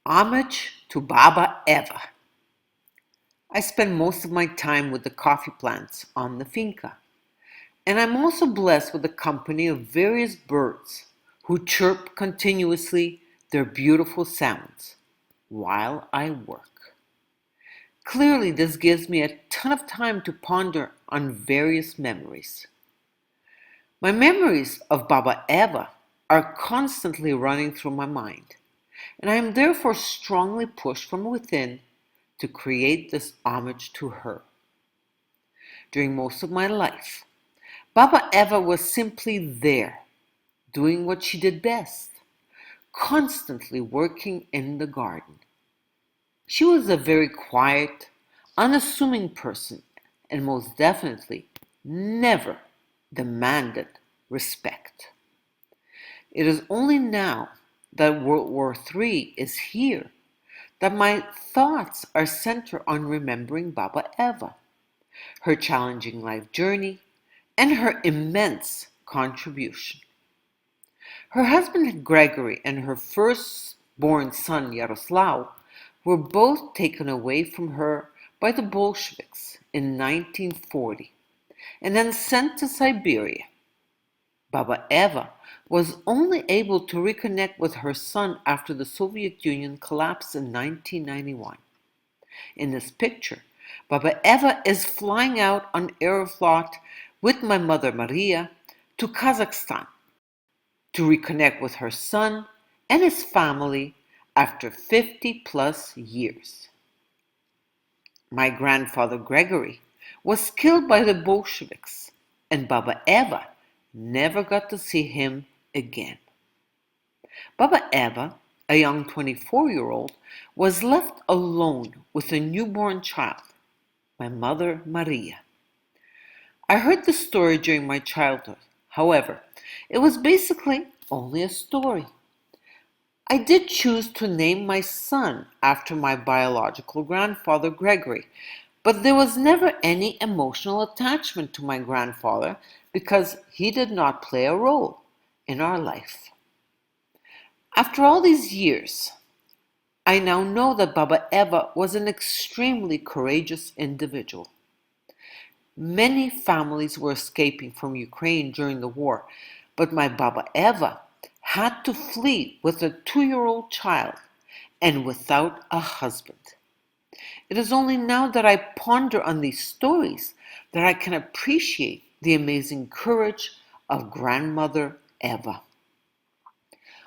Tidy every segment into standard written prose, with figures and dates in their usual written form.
Homage to Baba EVA. I spend most of my time with the coffee plants on the finca, and I'm also blessed with the company of various birds who chirp continuously their beautiful sounds while I work. Clearly, this gives me a ton of time to ponder on various memories. My memories of Baba EVA are constantly running through my mind, and I am therefore strongly pushed from within to create this homage to her. During most of my life, Baba EVA was simply there, doing what she did best, constantly working in the garden. She was a very quiet, unassuming person, and most definitely never demanded respect. It is only now that World War III is here that my thoughts are centered on remembering Baba EVA, her challenging life journey, and her immense contribution. Her husband Gregory and her firstborn son Yaroslav were both taken away from her by the Bolsheviks in 1940 and then sent to Siberia. Baba EVA was only able to reconnect with her son after the Soviet Union collapsed in 1991. In this picture, Baba EVA is flying out on Aeroflot with my mother Maria to Kazakhstan to reconnect with her son and his family after 50 plus years. My grandfather Gregory was killed by the Bolsheviks, and Baba EVA never got to see him again. Baba EVA, a young 24-year-old, was left alone with a newborn child, my mother Maria. I heard the story during my childhood. However, it was basically only a story. I did choose to name my son after my biological grandfather Gregory, but there was never any emotional attachment to my grandfather because he did not play a role in our life. After all these years, I now know that Baba EVA was an extremely courageous individual. Many families were escaping from Ukraine during the war, but my Baba EVA had to flee with a 2-year-old child and without a husband. It is only now that I ponder on these stories that I can appreciate the amazing courage of grandmother EVA.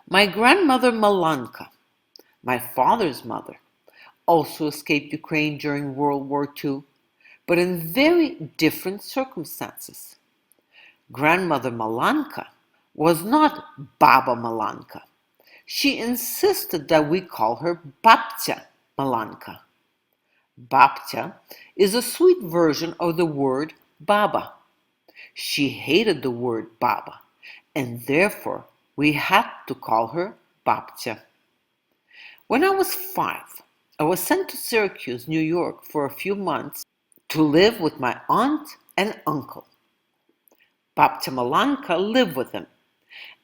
My grandmother Malanka, my father's mother, also escaped Ukraine during World War II, but in very different circumstances. Grandmother Malanka was not Baba Malanka. She insisted that we call her Babcia Malanka. Babcia is a sweet version of the word Baba. She hated the word Baba, and therefore we had to call her Babcia. When I was 5, I was sent to Syracuse, New York for a few months to live with my aunt and uncle. Babcia Malanka lived with them,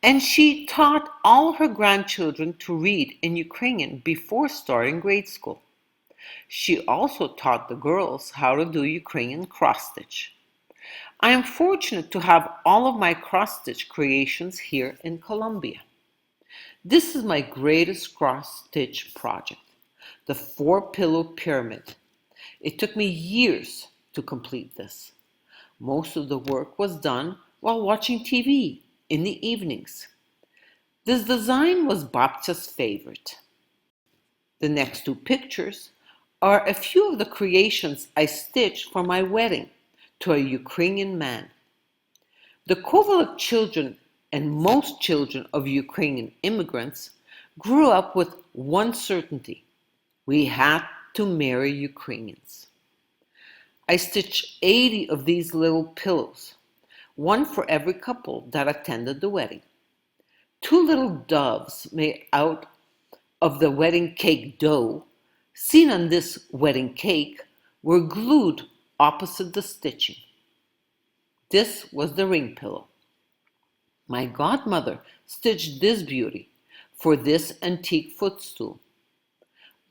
and she taught all her grandchildren to read in Ukrainian before starting grade school. She also taught the girls how to do Ukrainian cross-stitch. I am fortunate to have all of my cross-stitch creations here in Colombia. This is my greatest cross-stitch project, the 4-pillow pyramid. It took me years to complete this. Most of the work was done while watching TV in the evenings. This design was Babcia's favorite. The next 2 pictures are a few of the creations I stitched for my wedding to a Ukrainian man. The Kovalek children and most children of Ukrainian immigrants grew up with one certainty: we had to marry Ukrainians. I stitched 80 of these little pillows, one for every couple that attended the wedding. 2 little doves made out of the wedding cake dough, seen on this wedding cake, were glued opposite the stitching. This was the ring pillow. My godmother stitched this beauty for this antique footstool.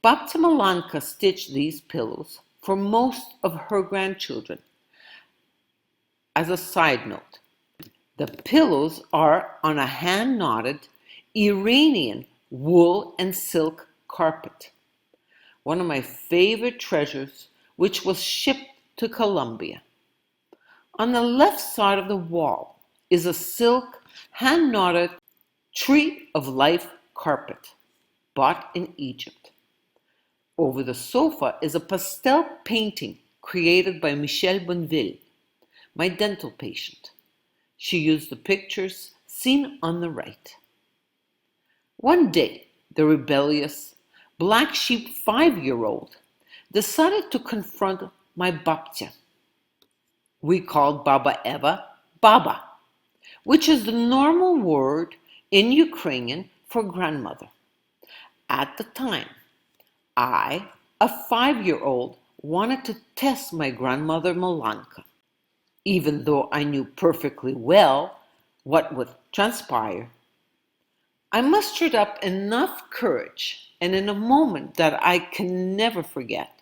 Babcia Malanka stitched these pillows for most of her grandchildren. As a side note, the pillows are on a hand-knotted Iranian wool and silk carpet, one of my favorite treasures, which was shipped to Colombia. On the left side of the wall is a silk hand-knotted tree of life carpet bought in Egypt. Over the sofa is a pastel painting created by Michelle Bonneville, my dental patient. She used the pictures seen on the right. One day, the rebellious black sheep 5-year-old decided to confront my babcia. We called Baba EVA Baba, which is the normal word in Ukrainian for grandmother. At the time, I, a 5-year-old, wanted to test my grandmother Malanka, even though I knew perfectly well what would transpire. I mustered up enough courage, and in a moment that I can never forget,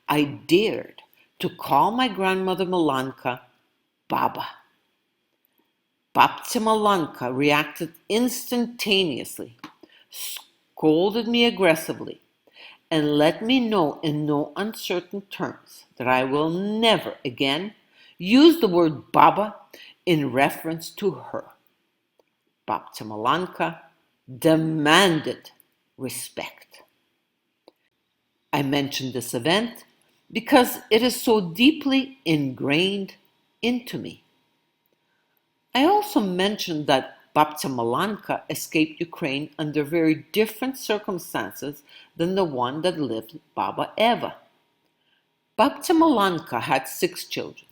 I dared to call my grandmother Malanka Baba. Babcia Malanka reacted instantaneously, scolded me aggressively, and let me know in no uncertain terms that I will never again use the word Baba in reference to her. Babcia Malanka demanded respect. I mention this event because it is so deeply ingrained into me. I also mentioned that Babcia Malanka escaped Ukraine under very different circumstances than the one that lived Baba EVA. Babcia Malanka had 6 children.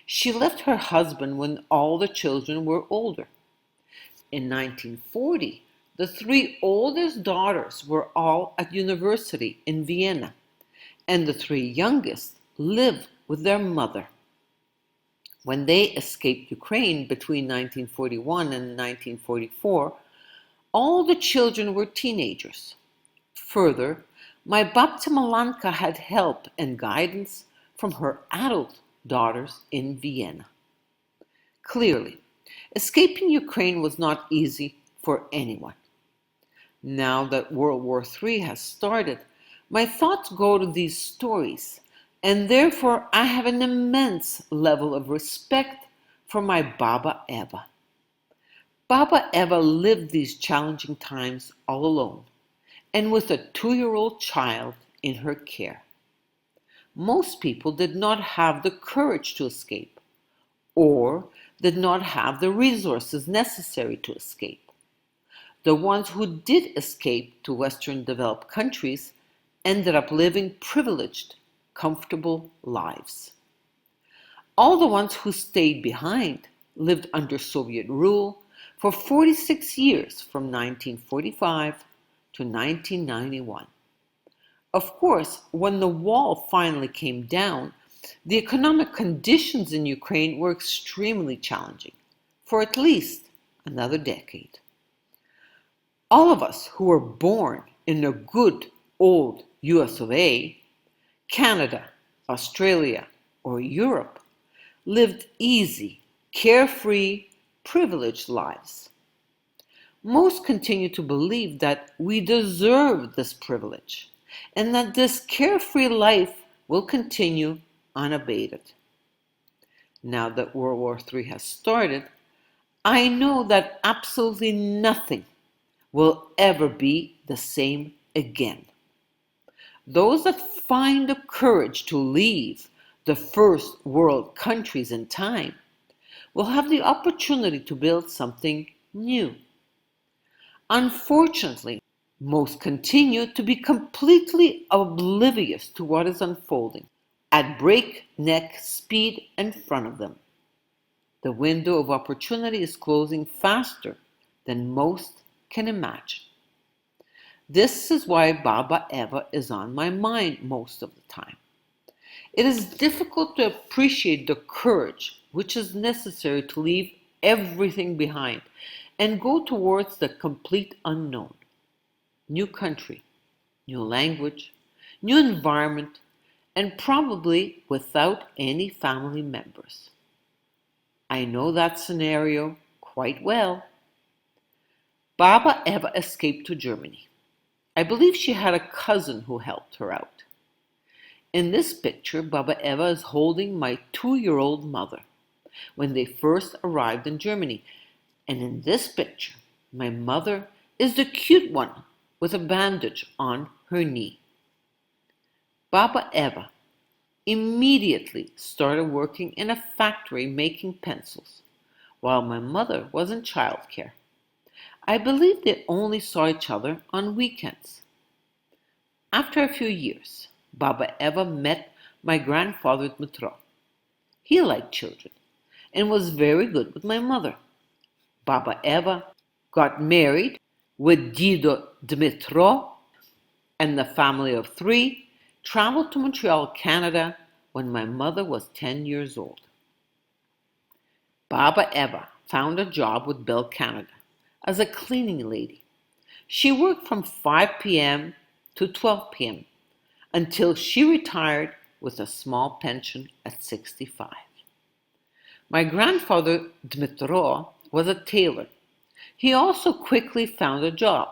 She left her husband when all the children were older. In 1940, the 3 oldest daughters were all at university in Vienna, and the 3 youngest lived with their mother. When they escaped Ukraine between 1941 and 1944, all the children were teenagers. Further, my Babcia Malanka had help and guidance from her adult daughters in Vienna. Clearly, escaping Ukraine was not easy for anyone. Now that World War III has started, my thoughts go to these stories, and therefore I have an immense level of respect for my Baba EVA. Baba EVA lived these challenging times all alone, and with a 2-year-old child in her care. Most people did not have the courage to escape, or did not have the resources necessary to escape. The ones who did escape to Western developed countries ended up living privileged, comfortable lives. All the ones who stayed behind lived under Soviet rule for 46 years from 1945 to 1991. Of course, when the wall finally came down, the economic conditions in Ukraine were extremely challenging for at least another decade. All of us who were born in the good old US of A, Canada, Australia, or Europe lived easy, carefree, privileged lives. Most continue to believe that we deserve this privilege and that this carefree life will continue unabated. Now that World War III has started, I know that absolutely nothing will ever be the same again. Those that find the courage to leave the first world countries in time will have the opportunity to build something new. Unfortunately, most continue to be completely oblivious to what is unfolding at breakneck speed in front of them. The window of opportunity is closing faster than most can imagine. This is why Baba EVA is on my mind most of the time. It is difficult to appreciate the courage which is necessary to leave everything behind and go towards the complete unknown. New country, new language, new environment, and probably without any family members. I know that scenario quite well. Baba Eva escaped to Germany. I believe she had a cousin who helped her out. In this picture, Baba Eva is holding my 2-year-old mother when they first arrived in Germany. And in this picture, my mother is the cute one with a bandage on her knee. Baba Eva immediately started working in a factory making pencils, while my mother was in childcare. I believe they only saw each other on weekends. After a few years, Baba Eva met my grandfather Dmitro. He liked children and was very good with my mother. Baba Eva got married with Dido Dmitro, and the family of 3 traveled to Montreal, Canada when my mother was 10 years old. Baba Eva found a job with Bell Canada as a cleaning lady. She worked from 5 p.m. to 12 p.m. until she retired with a small pension at 65. My grandfather Dmitro was a tailor. He also quickly found a job,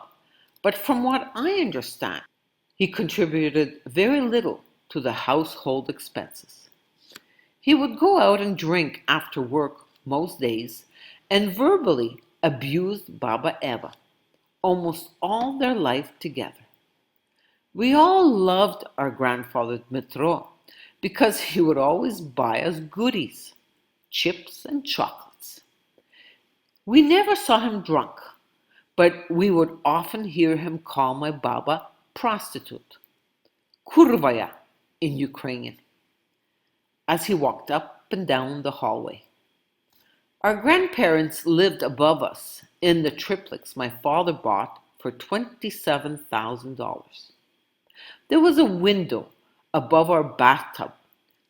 but from what I understand, he contributed very little to the household expenses. He would go out and drink after work most days and verbally abused Baba Eva almost all their life together. We all loved our grandfather Dmitro because he would always buy us goodies, chips and chocolates. We never saw him drunk, but we would often hear him call my Baba prostitute, kurvaya in Ukrainian, as he walked up and down the hallway. Our grandparents lived above us in the triplex my father bought for $27,000. There was a window above our bathtub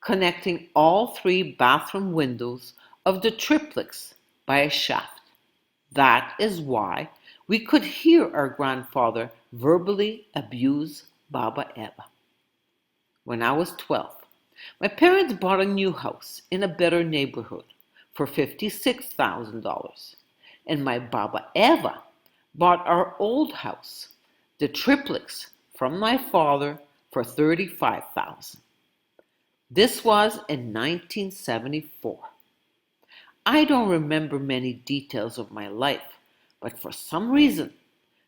connecting all 3 bathroom windows of the triplex by a shaft. That is why we could hear our grandfather verbally abuse Baba Eva. When I was 12, my parents bought a new house in a better neighborhood for $56,000, and my Baba Eva bought our old house, the triplex, from my father for $35,000. This was in 1974. I don't remember many details of my life, but for some reason,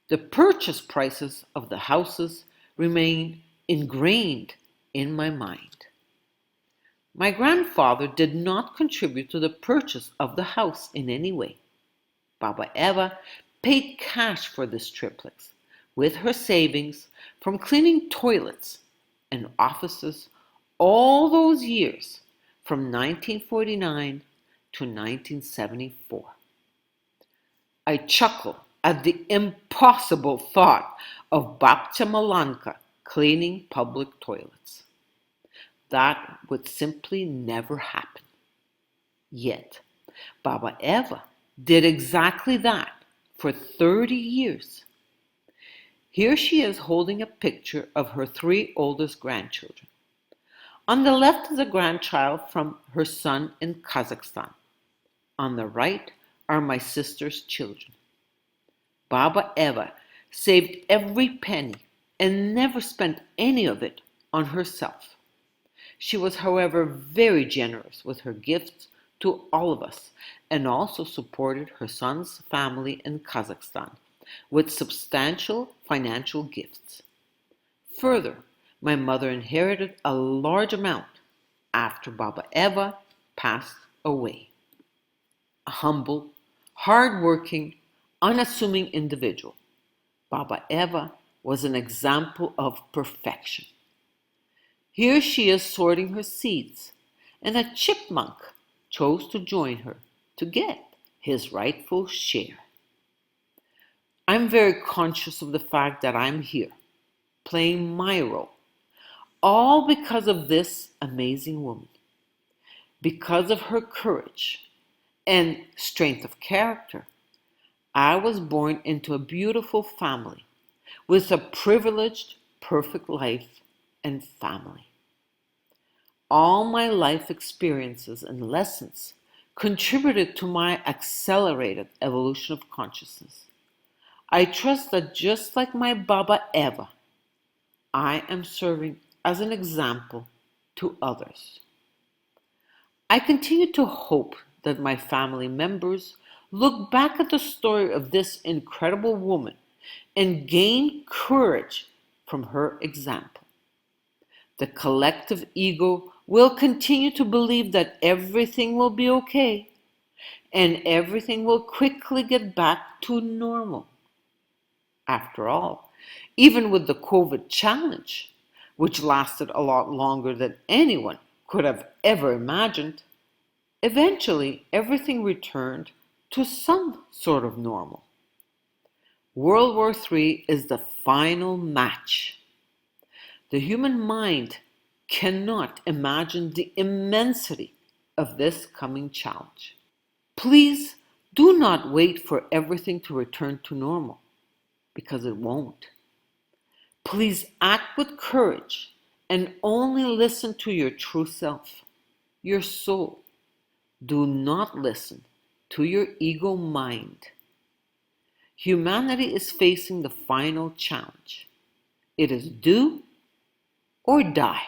the purchase prices of the houses remain ingrained in my mind. My grandfather did not contribute to the purchase of the house in any way. Baba Eva paid cash for this triplex with her savings from cleaning toilets and offices all those years from 1949 to 1974. I chuckle at the impossible thought of Babcia Malanka cleaning public toilets. That would simply never happen. Yet, Baba Eva did exactly that for 30 years. Here she is holding a picture of her 3 oldest grandchildren. On the left is a grandchild from her son in Kazakhstan. On the right are my sister's children. Baba Eva saved every penny and never spent any of it on herself. She was, however, very generous with her gifts to all of us and also supported her son's family in Kazakhstan with substantial financial gifts. Further, my mother inherited a large amount after Baba Eva passed away. A humble, hard-working, unassuming individual, Baba Eva was an example of perfection. Here she is sorting her seeds, and a chipmunk chose to join her to get his rightful share. I'm very conscious of the fact that I'm here, playing my role, all because of this amazing woman, because of her courage and strength of character. I was born into a beautiful family with a privileged perfect life and family. All my life experiences and lessons contributed to my accelerated evolution of consciousness. I trust that just like my Baba Eva, I am serving as an example to others. I continue to hope that my family members look back at the story of this incredible woman and gain courage from her example. The collective ego will continue to believe that everything will be okay and everything will quickly get back to normal. After all, even with the COVID challenge, which lasted a lot longer than anyone could have ever imagined, eventually everything returned to some sort of normal. World War III is the final match. The human mind cannot imagine the immensity of this coming challenge. Please do not wait for everything to return to normal, because it won't. Please act with courage and only listen to your true self, your soul. Do not listen to your ego mind. Humanity is facing the final challenge. It is do or die.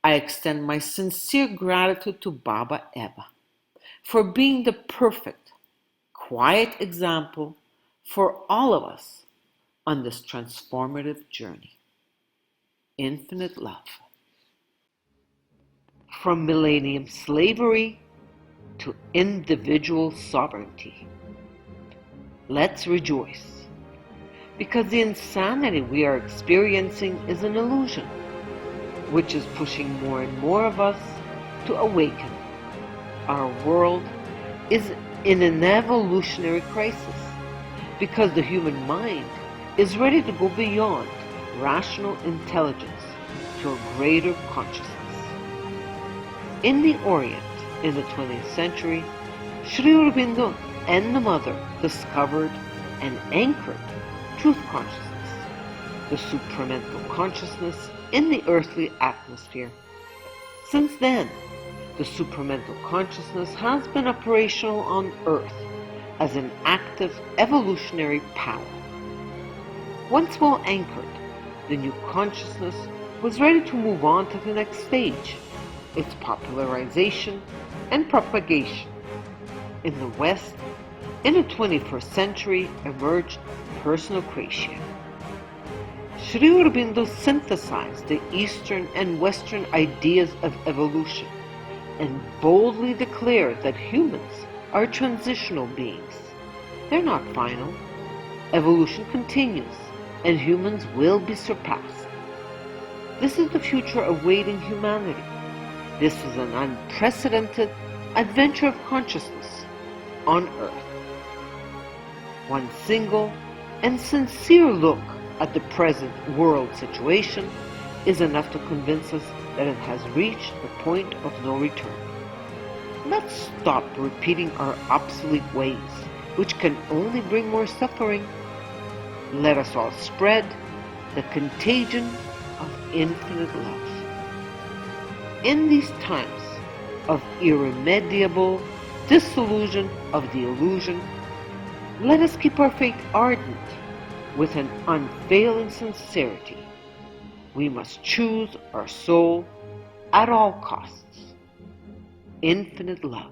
I extend my sincere gratitude to Baba EVA for being the perfect, quiet example for all of us on this transformative journey. Infinite love. From millennium slavery to individual sovereignty. Let's rejoice, because the insanity we are experiencing is an illusion, which is pushing more and more of us to awaken. Our world is in an evolutionary crisis, because the human mind is ready to go beyond rational intelligence to a greater consciousness. In the Orient, in the 20th century, Sri Aurobindo and the Mother discovered and anchored truth consciousness, the supramental consciousness in the earthly atmosphere. Since then, the supramental consciousness has been operational on Earth as an active evolutionary power. Once well anchored, the new consciousness was ready to move on to the next stage, its popularization and propagation. In the West, in the 21st century, emerged personal creation. Sri Aurobindo synthesized the Eastern and Western ideas of evolution and boldly declared that humans are transitional beings. They're not final. Evolution continues, and humans will be surpassed. This is the future awaiting humanity. This is an unprecedented adventure of consciousness on Earth. One single and sincere look at the present world situation is enough to convince us that it has reached the point of no return. Let's stop repeating our obsolete ways, which can only bring more suffering. Let us all spread the contagion of infinite love. In these times of irremediable dissolution of the illusion, let us keep our faith ardent with an unfailing sincerity. We must choose our soul at all costs. Infinite love.